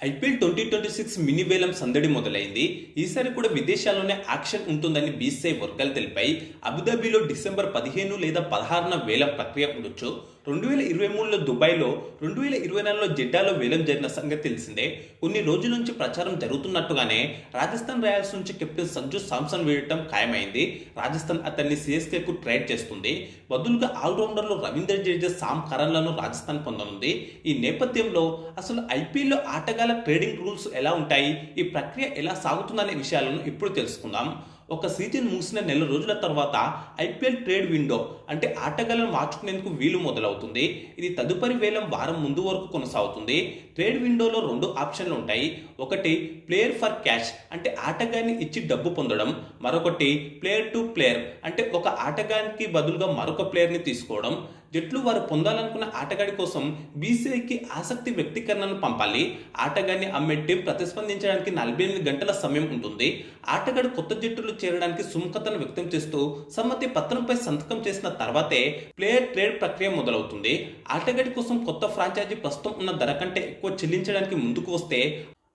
IPL 2026 mini వేలం సందడి మొదలైంది. ఈసారి కూడా విదేశాల్లోనే యాక్షన్ ఉంటుందని బీసీసీఐ వర్గాలు తెలిపాయి. అబుదాబిలో డిసెంబర్ 15 లేదా 16న వేలం ప్రక్రియ ఉండొచ్చు. 2023లో దుబాయ్లో, 2024లో జెడ్డాలో వేలం జరిగిన సంగతి తెలిసిందే. కొన్ని రోజుల నుంచి ప్రచారం జరుగుతున్నట్టుగానే రాజస్థాన్ రాయల్స్ నుంచి కెప్టెన్ సంజు శాంసన్ వేయటం ఖాయమైంది. రాజస్థాన్ అతన్ని సీఎస్కేకు ట్రేడ్ చేస్తుంది. బదులుగా ఆల్రౌండర్లు రవీంద్ర జడేజా, సామ్ కరన్లను రాజస్థాన్ పొందనుంది. ఈ నేపథ్యంలో అసలు ఐపీఎల్లో ఆటగాళ్ల ట్రేడింగ్ రూల్స్ ఎలా ఉంటాయి, ఈ ప్రక్రియ ఎలా సాగుతుందనే విషయాలను ఇప్పుడు తెలుసుకుందాం. ఒక సీజన్ ముగిసిన నెల రోజుల తర్వాత ఐపీఎల్ ట్రేడ్ విండో అంటే ఆటగాళ్లను మార్చుకునేందుకు వీలు మొదలవుతుంది. ఇది తదుపరి వేలం వారం ముందు వరకు కొనసాగుతుంది. ట్రేడ్ విండోలో రెండు ఆప్షన్లు ఉంటాయి. ఒకటి ప్లేయర్ ఫర్ క్యాష్ అంటే ఆటగాన్ని ఇచ్చి డబ్బు పొందడం. మరొకటి ప్లేయర్ టు ప్లేయర్ అంటే ఒక ఆటగానికి బదులుగా మరొక ప్లేయర్ని తీసుకోవడం. జట్లు వారు పొందాలనుకున్న ఆటగాడి కోసం బీసీఐకి ఆసక్తి వ్యక్తీకరణను పంపాలి. ఆటగాన్ని అమ్మే టీం ప్రతిస్పందించడానికి 48 గంటల సమయం ఉంటుంది. ఆటగాడు కొత్త జట్టులో చేరడానికి సుముఖతను వ్యక్తం చేస్తూ సమ్మతి పత్రంపై సంతకం చేసిన తర్వాతే ప్లేయర్ ట్రేడ్ ప్రక్రియ మొదలవుతుంది. ఆటగాడి కోసం కొత్త ఫ్రాంచైజీ ప్రస్తుతం ఉన్న ధర కంటే ఎక్కువ చెల్లించడానికి ముందుకు వస్తే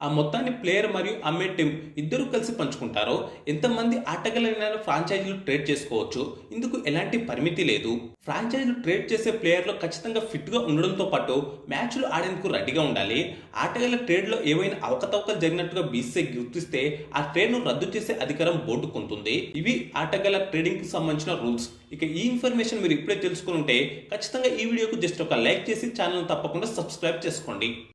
ఆ మొత్తాన్ని ప్లేయర్ మరియు అమ్మే టీం ఇద్దరు కలిసి పంచుకుంటారు. ఎంతమంది ఆటగాళ్ళైనా ఫ్రాంచైజీలు ట్రేడ్ చేసుకోవచ్చు. ఇందుకు ఎలాంటి పరిమితి లేదు. ఫ్రాంచైజీలు ట్రేడ్ చేసే ప్లేయర్లు ఖచ్చితంగా ఫిట్గా ఉండడంతో పాటు మ్యాచ్లు ఆడేందుకు రెడీగా ఉండాలి. ఆటగాళ్ల ట్రేడ్లో ఏవైనా అవకతవకలు జరిగినట్టుగా బీసీసీఐ గుర్తిస్తే ఆ ట్రేడ్ను రద్దు చేసే అధికారం బోర్డుకు ఉంటుంది. ఇవి ఆటగాళ్ల ట్రేడింగ్కి సంబంధించిన రూల్స్. ఇక ఈ ఇన్ఫర్మేషన్ మీరు ఇప్పుడే తెలుసుకుని ఉంటే ఖచ్చితంగా ఈ వీడియోకు జస్ట్ ఒక లైక్ చేసి ఛానల్ తప్పకుండా సబ్స్క్రైబ్ చేసుకోండి.